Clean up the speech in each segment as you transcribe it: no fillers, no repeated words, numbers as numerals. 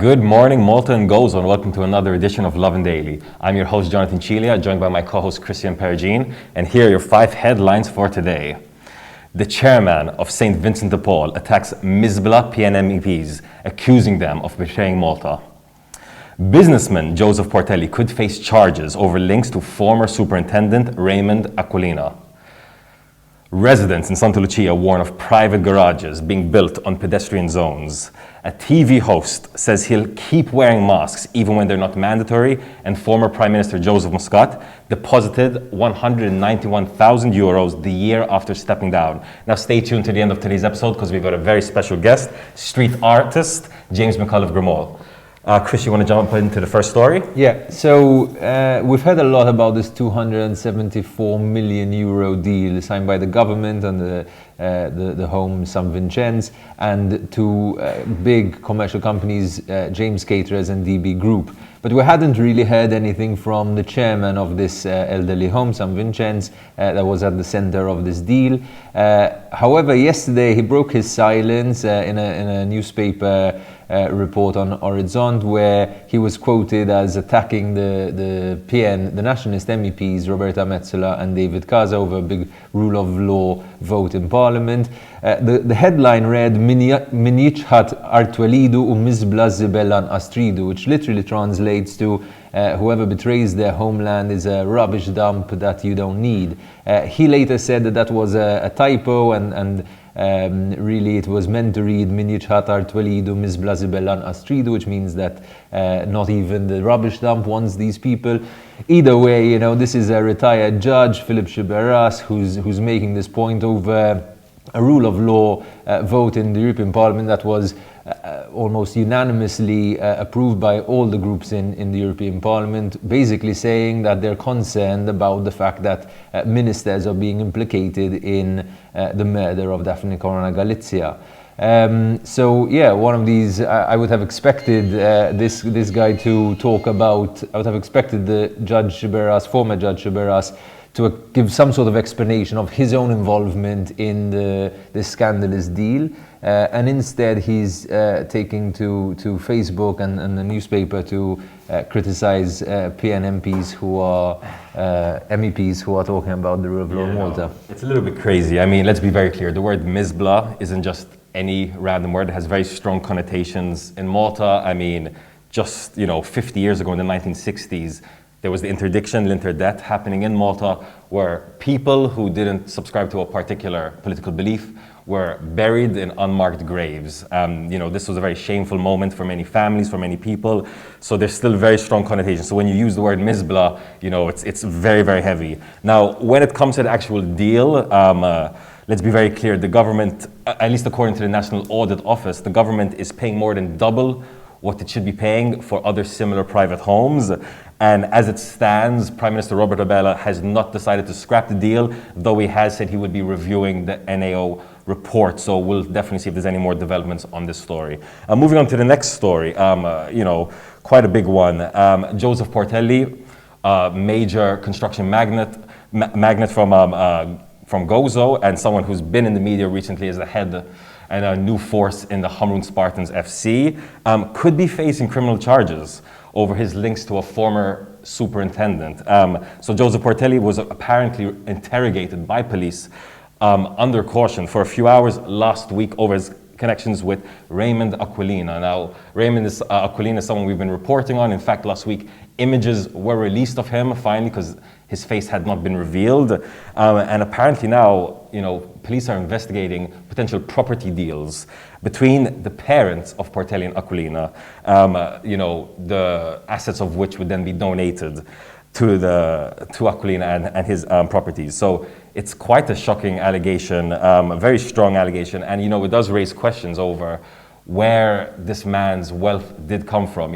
Good morning, Malta and Gozo, and welcome to another edition of Lovin Daily. I'm your host, Jonathan Chilia, joined by my co-host, Christian Perugin, and here are your 5 headlines for today. The chairman of St. Vincent de Paul attacks Mizbla PN MEPs, accusing them of betraying Malta. Businessman Joseph Portelli could face charges over links to former Superintendent Raymond Aquilina. Residents in Santa Lucia warn of private garages being built on pedestrian zones. A TV host says he'll keep wearing masks even when they're not mandatory, and former Prime Minister Joseph Muscat deposited €191,000 the year after stepping down. Now stay tuned to the end of today's episode because we've got a very special guest, street artist James Micallef Grimaud. Chris, you want to jump into the first story? Yeah, so we've heard a lot about this €274 million deal signed by the government and the home St. Vincennes and two big commercial companies, James Caterers and DB Group. But we hadn't really heard anything from the chairman of this elderly home, St. Vincennes, that was at the center of this deal. However, yesterday he broke his silence in a newspaper report on Horizont, where he was quoted as attacking the PN, the nationalist MEPs, Roberta Metsola and David Casa, over a big rule of law vote in Parliament. The headline read, Minichat Artuelidu u Mizbla Zibelan Astridu, which literally translates to whoever betrays their homeland is a rubbish dump that you don't need. He later said that was a typo and really it was meant to read Minichat Artuelidu Mizbla Zibelan Astridu, which means that not even the rubbish dump wants these people. Either way, you know, this is a retired judge, Philip Chiberas, who's making this point over a rule of law vote in the European Parliament that was almost unanimously approved by all the groups in the European Parliament, basically saying that they're concerned about the fact that ministers are being implicated in the murder of Daphne Caruana Galizia. So yeah, one of these, I would have expected this guy to talk about, I would have expected the Judge Chiberas, former Judge Chiberas, to give some sort of explanation of his own involvement in this scandalous deal. And instead he's taking to Facebook and the newspaper to criticize PN MPs who are MEPs who are talking about the rule of law in Malta. It's a little bit crazy. I mean, let's be very clear. The word Mizbla isn't just any random word. It has very strong connotations in Malta. I mean, just 50 years ago in the 1960s, there was the interdiction, l'interdict, happening in Malta, where people who didn't subscribe to a particular political belief were buried in unmarked graves. This was a very shameful moment for many families, for many people. So there's still very strong connotations. So when you use the word Mizbla, it's very, very heavy. Now, when it comes to the actual deal, let's be very clear. The government, at least according to the National Audit Office, the government is paying more than double what it should be paying for other similar private homes. And as it stands, Prime Minister Robert Abela has not decided to scrap the deal, though he has said he would be reviewing the NAO report. So we'll definitely see if there's any more developments on this story. Moving on to the next story, quite a big one. Joseph Portelli, major construction magnate from Gozo, and someone who's been in the media recently as the head and a new force in the Hamrun Spartans FC, could be facing criminal charges over his links to a former superintendent. So Joseph Portelli was apparently interrogated by police under caution for a few hours last week over his connections with Raymond Aquilina. Now, Raymond Aquilina is someone we've been reporting on. In fact, last week, images were released of him finally because his face had not been revealed. And apparently now, police are investigating potential property deals between the parents of Portelli and Aquilina, the assets of which would then be donated to Aquilina and his properties. So it's quite a shocking allegation, a very strong allegation, and it does raise questions over where this man's wealth did come from.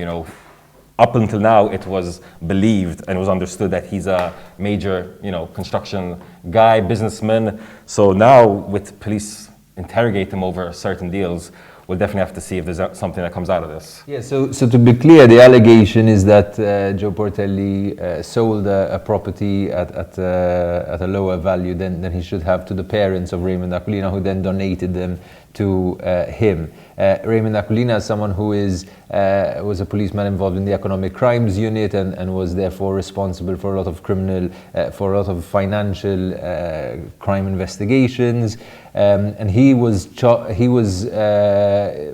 Up until now, it was believed and it was understood that he's a major, construction guy, businessman. So now, with police interrogate him over certain deals, we'll definitely have to see if there's something that comes out of this. Yeah, so to be clear, the allegation is that Joe Portelli sold a property at a lower value than he should have to the parents of Raymond Aquilina, who then donated them to him. Raymond Aquilina is someone who was a policeman involved in the economic crimes unit and was therefore responsible for a lot of financial crime investigations. And he was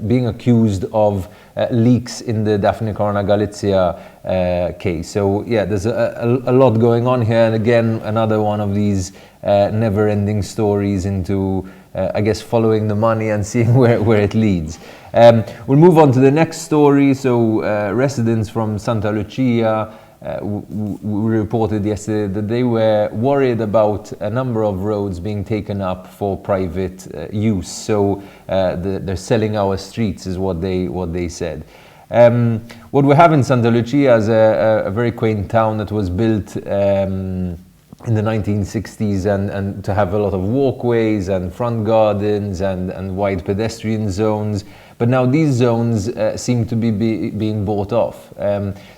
being accused of leaks in the Daphne Caruana Galizia case. So yeah, there's a lot going on here, and again, another one of these never-ending stories into I guess following the money and seeing where it leads. We'll move on to the next story. So residents from Santa Lucia we reported yesterday that they were worried about a number of roads being taken up for private use. So they're selling our streets is what they said. What we have in Santa Lucia is a very quaint town that was built in the 1960s and to have a lot of walkways and front gardens and wide pedestrian zones. But now these zones seem to be being bought off.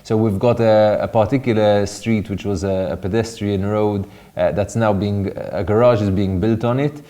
So we've got a particular street which was a pedestrian road that's now a garage is being built on it.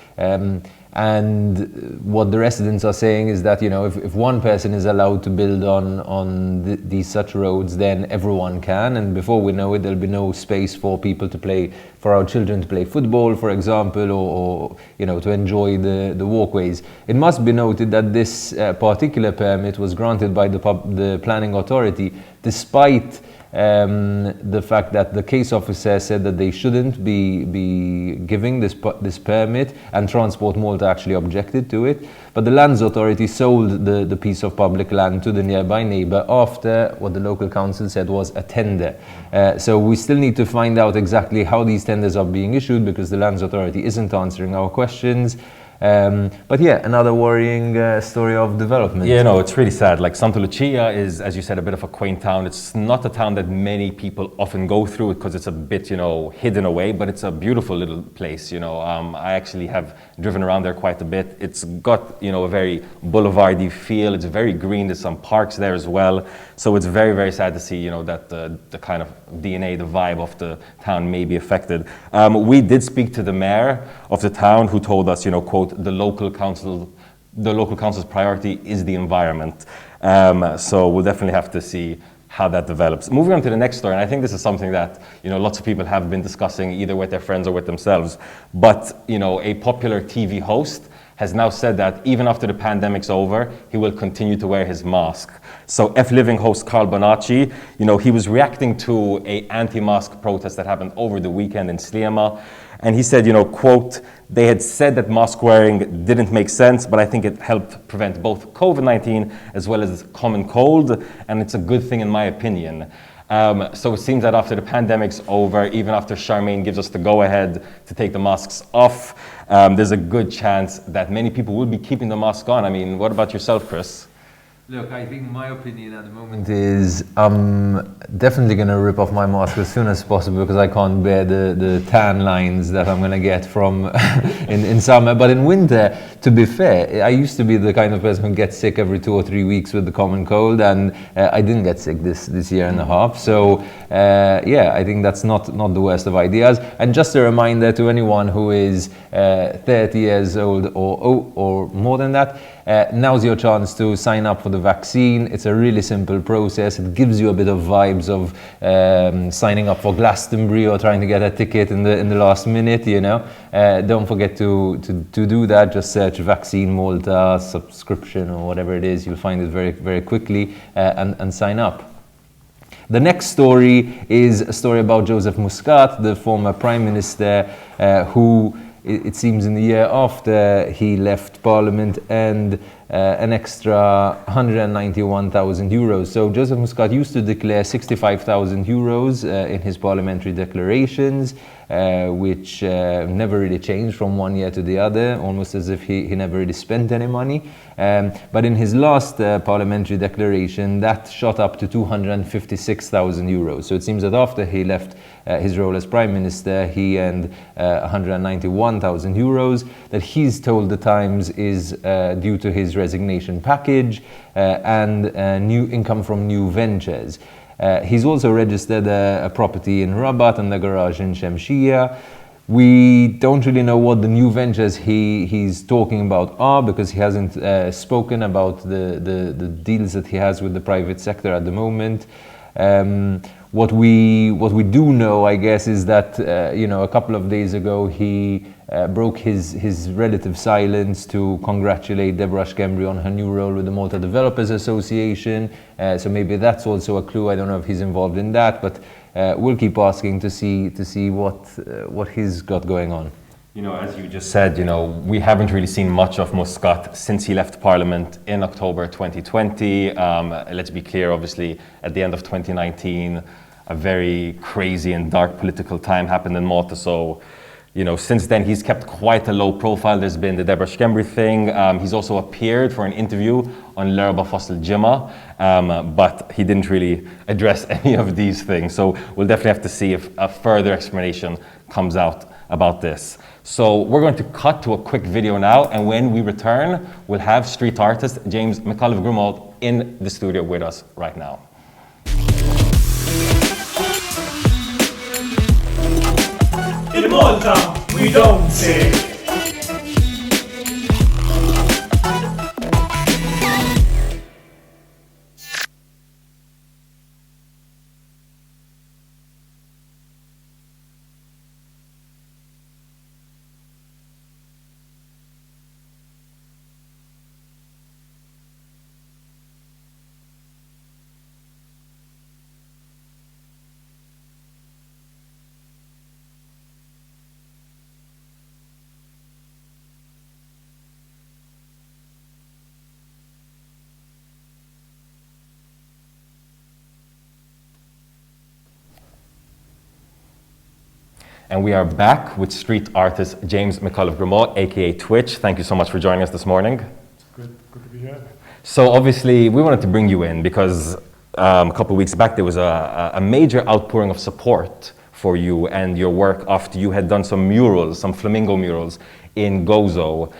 And what the residents are saying is that, you know, if one person is allowed to build on these such roads, then everyone can. And before we know it, there'll be no space for people to play, for our children to play football, for example, or you know, to enjoy the walkways. It must be noted that this particular permit was granted by the planning authority, despite the fact that the case officer said that they shouldn't be giving this permit, and Transport Malta actually objected to it. But the lands authority sold the piece of public land to the nearby neighbour after what the local council said was a tender. So we still need to find out exactly how these tenders are being issued, because the lands authority isn't answering our questions. But yeah, another worrying story of development. Yeah, no, it's really sad. Like, Santa Lucia is, as you said, a bit of a quaint town. It's not a town that many people often go through because it's a bit, you know, hidden away, but it's a beautiful little place, you know. I actually have driven around there quite a bit. It's got, you know, a very boulevardy feel. It's very green. There's some parks there as well. So it's very, very sad to see, you know, that the kind of DNA, the vibe of the town may be affected. We did speak to the mayor of the town, who told us, you know, quote, the local council's priority is the environment. So we'll definitely have to see how that develops. Moving on to the next story, and I think this is something that, you know, lots of people have been discussing either with their friends or with themselves. But, you know, a popular TV host has now said that even after the pandemic's over, he will continue to wear his mask. So F-Living host Carl Bonacci, you know, he was reacting to a anti-mask protest that happened over the weekend in Sliema. And he said, you know, quote, they had said that mask wearing didn't make sense, but I think it helped prevent both COVID-19 as well as common cold. And it's a good thing in my opinion. So it seems that after the pandemic's over, even after Charmaine gives us the go-ahead to take the masks off, there's a good chance that many people will be keeping the mask on. I mean, what about yourself, Chris? Look, I think my opinion at the moment is I'm definitely going to rip off my mask as soon as possible, because I can't bear the tan lines that I'm going to get from in summer. But in winter, to be fair, I used to be the kind of person who gets sick every 2 or 3 weeks with the common cold, and I didn't get sick this year and a half. So yeah, I think that's not the worst of ideas. And just a reminder to anyone who is 30 years old or more than that, now's your chance to sign up for the vaccine. It's a really simple process. It gives you a bit of vibes of signing up for Glastonbury or trying to get a ticket in the last minute, you know. Don't forget to do that. Just search Vaccine Malta subscription or whatever it is. You'll find it very, very quickly and sign up. The next story is a story about Joseph Muscat, the former Prime Minister, who it seems in the year after he left Parliament and an extra 191,000 euros. So Joseph Muscat used to declare 65,000 euros in his parliamentary declarations. which never really changed from one year to the other, almost as if he never really spent any money. But in his last parliamentary declaration, that shot up to 256,000 euros. So it seems that after he left his role as Prime Minister, he earned 191,000 euros, that he's told the Times is due to his resignation package and new income from new ventures. He's also registered a property in Rabat and a garage in Shamshia. We don't really know what the new ventures he's talking about are, because he hasn't spoken about the deals that he has with the private sector at the moment. What we do know, I guess, is that a couple of days ago he broke his relative silence to congratulate Deborah Schembri on her new role with the Malta Developers Association. So maybe that's also a clue. I don't know if he's involved in that, but we'll keep asking to see what he's got going on. As you just said, we haven't really seen much of Muscat since he left Parliament in October 2020. Let's be clear, obviously, at the end of 2019, a very crazy and dark political time happened in Malta. So, since then, he's kept quite a low profile. There's been the Deborah Schembri thing. He's also appeared for an interview on L'Erba Fossil Jimma, but he didn't really address any of these things. So we'll definitely have to see if a further explanation comes out about this. So we're going to cut to a quick video now, and when we return, we'll have street artist James Micallef Grimaud in the studio with us right now. In Malta, we don't say. And we are back with street artist James Micallef Grimaud, aka Twitch. Thank you so much for joining us this morning. It's good to be here. So obviously we wanted to bring you in because a couple of weeks back there was a major outpouring of support for you and your work after you had done some murals, some flamingo murals in Gozo.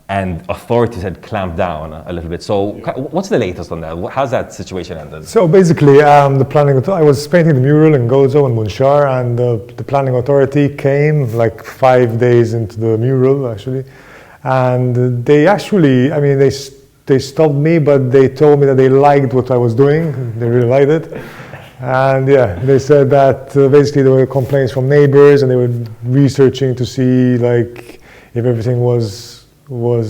And authorities had clamped down a little bit. So what's the latest on that? How's that situation ended? So basically, I was painting the mural in Gozo and Munshar, and the planning authority came like 5 days into the mural, actually. And they actually, they stopped me, but they told me that they liked what I was doing. They really liked it. And yeah, they said that basically there were complaints from neighbors, and they were researching to see like if everything was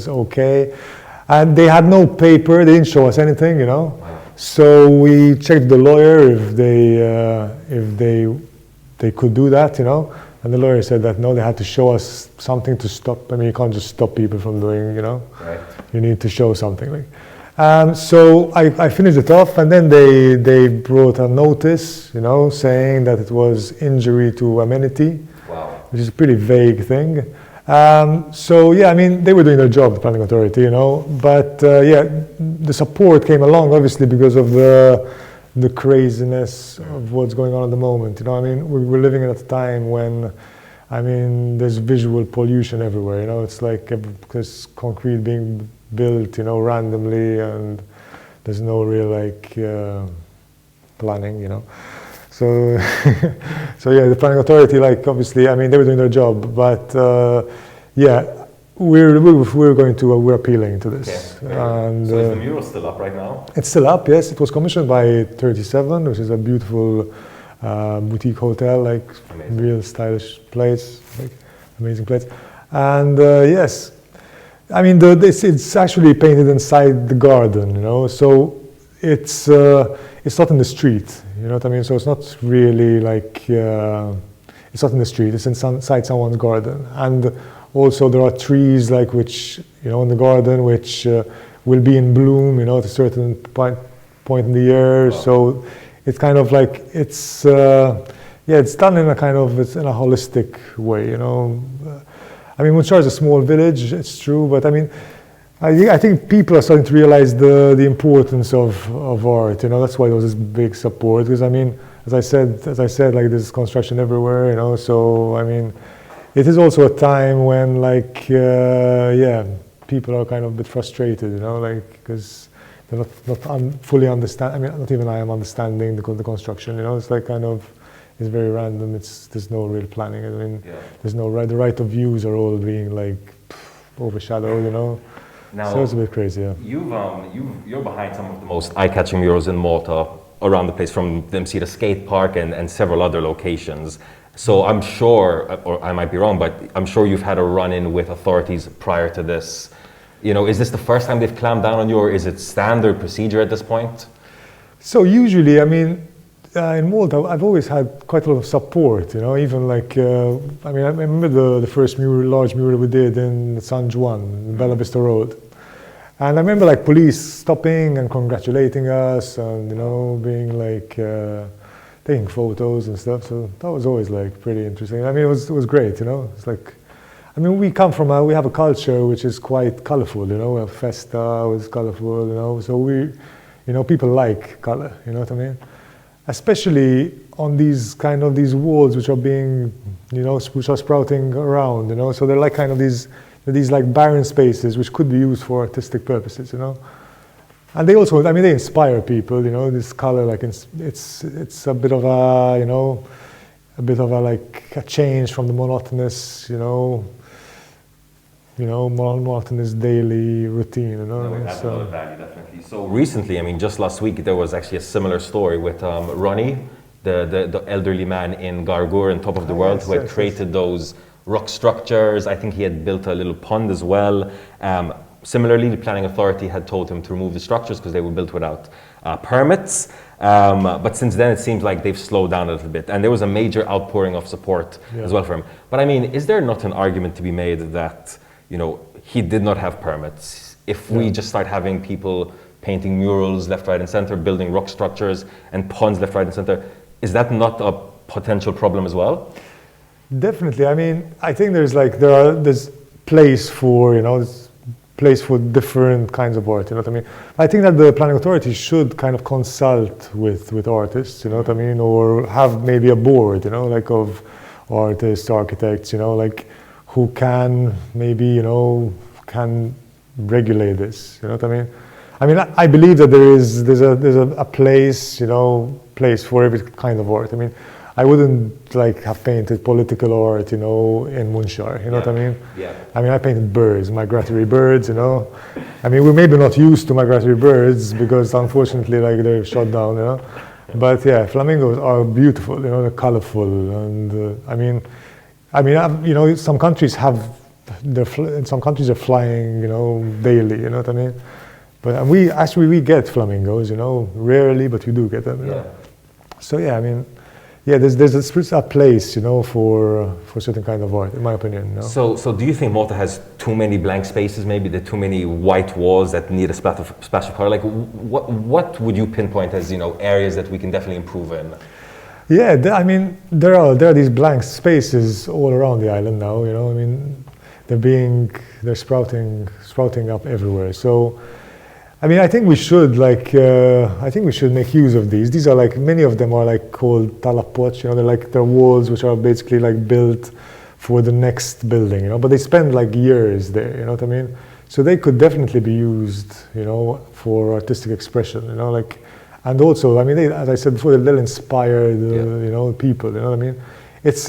okay, and they had no paper. They didn't show us anything, So we checked the lawyer if they could do that, And the lawyer said that no, they had to show us something to stop. You can't just stop people from doing, Right. You need to show something. So I finished it off, and then they brought a notice, saying that it was injury to amenity, Wow. which is a pretty vague thing. So yeah, they were doing their job, the planning authority, But the support came along, obviously, because of the craziness of what's going on at the moment. We're living at a time when, there's visual pollution everywhere. It's like because concrete being built, randomly, and there's no real planning, So, so yeah, the planning authority, obviously, they were doing their job, but we're appealing to this. Okay. And, so is the mural still up right now? It's still up, yes. It was commissioned by 37, which is a beautiful boutique hotel, Amazing. Real stylish place, amazing place. And yes, it's actually painted inside the garden, So it's not in the street, you know what I mean? So it's not really it's not in the street, it's inside someone's garden. And also there are trees which, in the garden, which will be in bloom, at a certain point in the year. Wow. So it's kind of yeah, it's done in a kind of, it's in a holistic way, you know. I mean, Munchar is a small village, it's true, but I mean, I think people are starting to realize the importance of art, you know. That's why there was this big support, because I mean, as I said, like there's construction everywhere, you know. So I mean, it is also a time when, like, yeah, people are kind of a bit frustrated, you know, like, because they're not fully understand. I mean, not even I am understanding the construction, you know. It's like kind of, it's very random. There's no real planning. I mean, there's no right. The right of views are all being like overshadowed, you know. Now, so it's a bit crazy, yeah. You're behind some of the most eye-catching murals in Malta around the place, from the MC, the skate park, and several other locations. So I'm sure, or I might be wrong, but I'm sure you've had a run-in with authorities prior to this. You know, is this the first time they've clamped down on you, or is it standard procedure at this point? So usually, I mean, in Malta, I've always had quite a lot of support, you know, even like, I mean, I remember the first large mural we did in San Juan, Bella Vista Road. And I remember like police stopping and congratulating us and, you know, being like, taking photos and stuff. So that was always like pretty interesting. I mean, it was great, you know. It's like, I mean, we have a culture which is quite colorful, you know. We have festa, was colorful, you know. So you know, people like color, you know what I mean? Especially on these walls which are being, you know, which are sprouting around, you know. So they're like kind of these like barren spaces which could be used for artistic purposes, you know. And they also, I mean, they inspire people, you know. This color, like it's a bit of a, you know, like a change from the monotonous, monotonous daily routine, you know. No, it has a lot of value, definitely. So recently, I mean, just last week, there was actually a similar story with Ronnie, the elderly man in Gargur, on top of the world, who had created those rock structures. I think he had built a little pond as well. Similarly, the planning authority had told him to remove the structures because they were built without permits. But since then, it seems like they've slowed down a little bit. And there was a major outpouring of support as well for him. But I mean, is there not an argument to be made that, you know, he did not have permits? If we just start having people painting murals left, right, and center, building rock structures and ponds left, right, and center, is that not a potential problem as well? Definitely. I mean, I think there's place for, you know, place for different kinds of art, you know what I mean? I think that the planning authority should kind of consult with artists, you know what I mean? Or have maybe a board, you know, like of artists, architects, you know, like who can maybe, you know, can regulate this, you know what I mean? I mean, I believe that there's a place, you know, place for every kind of art. I mean, I wouldn't like have painted political art, you know, in Munchar, you know what I mean? Yeah. I mean, I painted birds, migratory birds, you know. I mean, we're maybe not used to migratory birds because unfortunately, like, they're shot down, you know. But yeah, flamingos are beautiful, you know, they're colorful. And I mean, you know, some countries are flying, you know, daily, you know what I mean? But we get flamingos, you know, rarely, but we do get them, you know. So yeah, I mean, yeah, there's a place, you know, for certain kind of art, in my opinion. You know? So do you think Malta has too many blank spaces? Maybe there are too many white walls that need a splash of color. Like, what would you pinpoint as, you know, areas that we can definitely improve in? Yeah, I mean, there are these blank spaces all around the island now. You know, I mean, they're sprouting up everywhere. So, I mean, I think we should make use of these. These are like, many of them are like called talapots, you know, they're walls which are basically like built for the next building, you know, but they spend like years there, you know what I mean? So they could definitely be used, you know, for artistic expression, you know, like, and also, I mean, as I said before, they'll inspire you know, people, you know what I mean? It's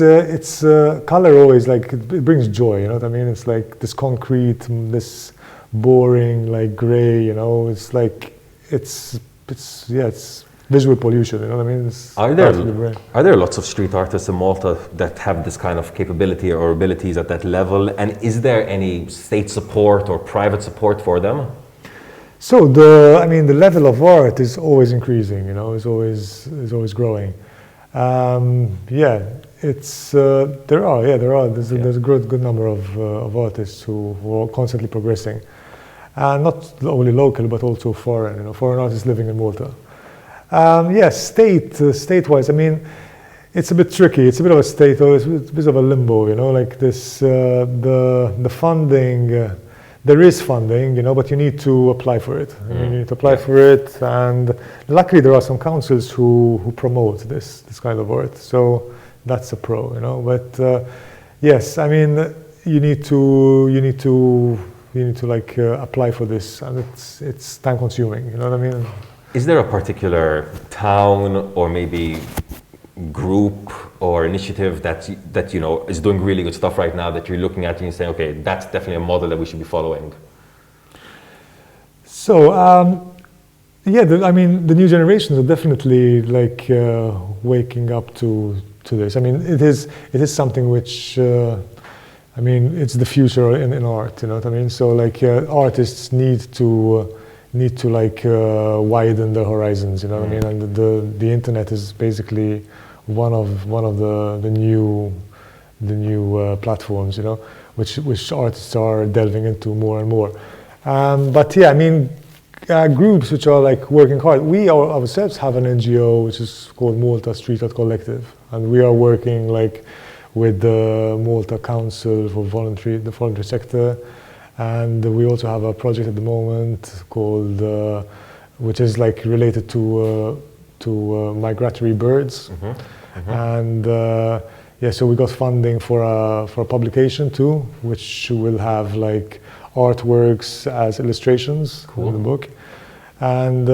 color always, like, it brings joy, you know what I mean? It's like this concrete, this boring, like gray, you know, it's like, it's visual pollution, you know what I mean? Are there lots of street artists in Malta that have this kind of capability or abilities at that level? And is there any state support or private support for them? So the level of art is always increasing, you know, is always growing. Yeah, there's a good number of artists who are constantly progressing. Not only local, but also foreign, you know, foreign artists living in Malta. Yes, state-wise, I mean, It's a bit tricky. It's a bit of a state, or it's a bit of a limbo, you know, like this, the funding, there is funding, you know, but you need to apply for it. You need to apply for it, and luckily there are some councils who promote this kind of art, so that's a pro, you know. But yes, I mean, you need to like apply for this, and it's time consuming, you know what I mean? Is there a particular town or maybe group or initiative that you know is doing really good stuff right now that you're looking at and you say, okay, that's definitely a model that we should be following? So yeah, I mean, the new generations are definitely like waking up to this. I mean, it is something which I mean, it's the future in art, you know what I mean? So like artists need to like widen their horizons, you know what I mean? And the internet is basically one of the new platforms, you know, which artists are delving into more and more. But yeah, I mean, groups which are like working hard. We ourselves have an NGO which is called Malta Street Art Collective, and we are working like with the Malta Council for the voluntary sector. And we also have a project at the moment called, which is like related to migratory birds. And yeah, so we got funding for a publication too, which will have like artworks as illustrations in the book. And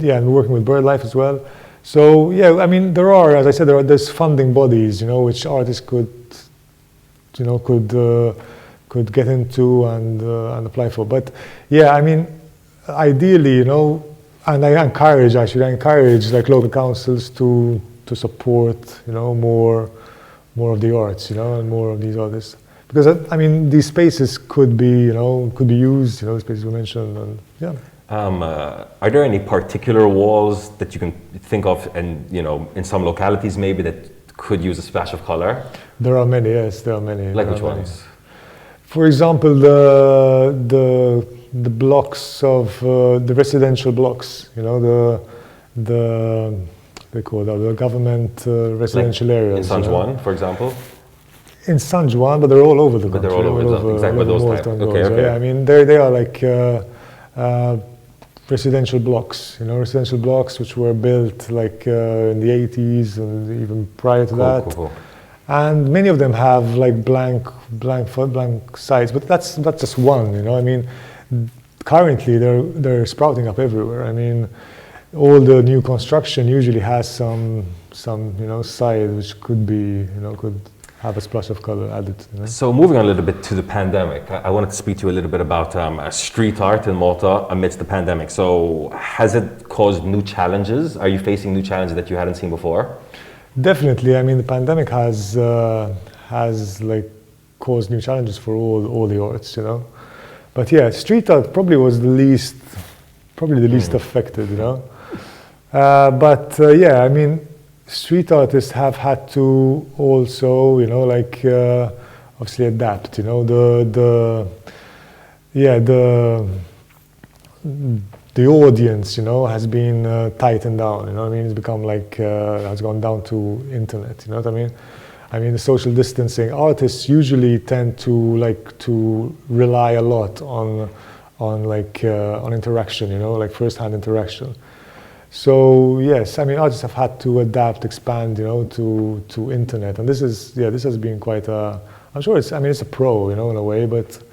yeah, and we're working with BirdLife as well. So yeah, I mean, there are, as I said, there's funding bodies, you know, which artists could get into and apply for. But yeah, I mean, ideally, you know, and I encourage like local councils to support, you know, more of the arts, you know, and more of these artists. Because I mean, these spaces could be used, you know, the spaces we mentioned, and yeah. Are there any particular walls that you can think of, and you know, in some localities maybe that could use a splash of color? There are many, yes, there are many. Like which ones? For example, the blocks of the residential blocks, you know, they call that the government residential like areas. In San Juan, for example? In San Juan, but they're all over the country. But they're all over, exactly those Malta type. and Okay, Gozo. okay. Yeah, I mean, they are like residential blocks, you know, residential blocks which were built like in the 80s and even prior to that. Cool. And many of them have like blank sides, but that's just one, you know. I mean, currently they're sprouting up everywhere. I mean, all the new construction usually has some you know side which could be, you know, could have a splash of color added. You know? So moving on a little bit to the pandemic, I wanted to speak to you a little bit about street art in Malta amidst the pandemic. So has it caused new challenges? Are you facing new challenges that you hadn't seen before? Definitely. I mean, the pandemic has like caused new challenges for all the arts, you know. But yeah, street art probably was the least affected, you know. But yeah, I mean, street artists have had to also, you know, like obviously adapt, you know. The audience, you know, has been tightened down, you know what I mean? It's become like, has gone down to internet, you know what I mean? I mean, the social distancing, artists usually tend to rely a lot on interaction, you know, like first-hand interaction. So yes, I mean, artists have had to adapt, expand, you know, to internet, and this has been quite a, I'm sure it's a pro, you know, in a way, but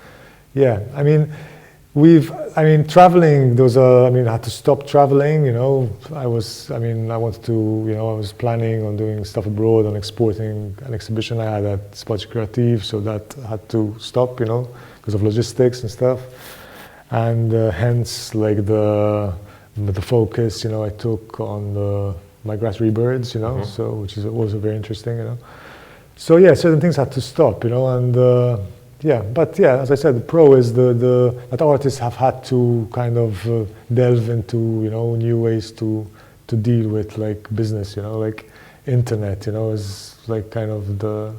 yeah, I mean, traveling, I had to stop traveling, you know. I was planning on doing stuff abroad and exporting an exhibition I had at Spazio Creative, so that had to stop, you know, because of logistics and stuff. And hence, like the focus, you know, I took on the migratory birds, you know, so which is also very interesting, you know. So yeah, certain things had to stop, you know, and yeah, but yeah, as I said, the pro is that artists have had to kind of delve into, you know, new ways to deal with like business, you know, like internet, you know, is like kind of the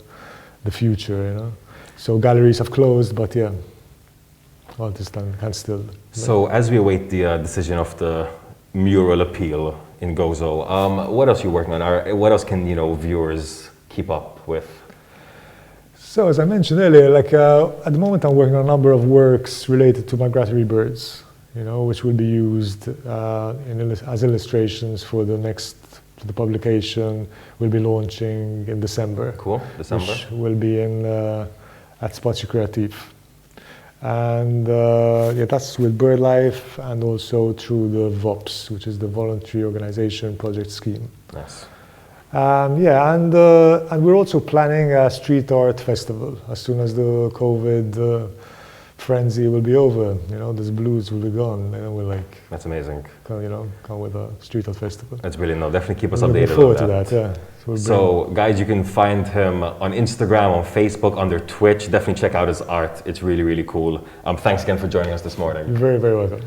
future, you know. So galleries have closed, but yeah, artists can still. So as we await the decision of the mural appeal in Gozo. What else are you working on? Or what else can viewers keep up with? So as I mentioned earlier, at the moment I'm working on a number of works related to migratory birds, which will be used as illustrations for the publication we'll be launching in December. Cool, December. Which will be at Spazi Creativ. And that's with BirdLife and also through the VOPS, which is the Voluntary Organization Project Scheme. Nice. And we're also planning a street art festival as soon as the COVID frenzy will be over. These blues will be gone, and we'll That's amazing. come with a street art festival. That's brilliant. No, definitely keep us I'm looking updated forward on to that. that. Yeah. So, guys, you can find him on Instagram, on Facebook, under Twitch. Definitely check out his art. It's really, really cool. Thanks again for joining us this morning. You're very, very welcome.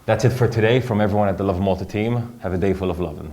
That's it for today from everyone at the Love Malta team. Have a day full of lovin'.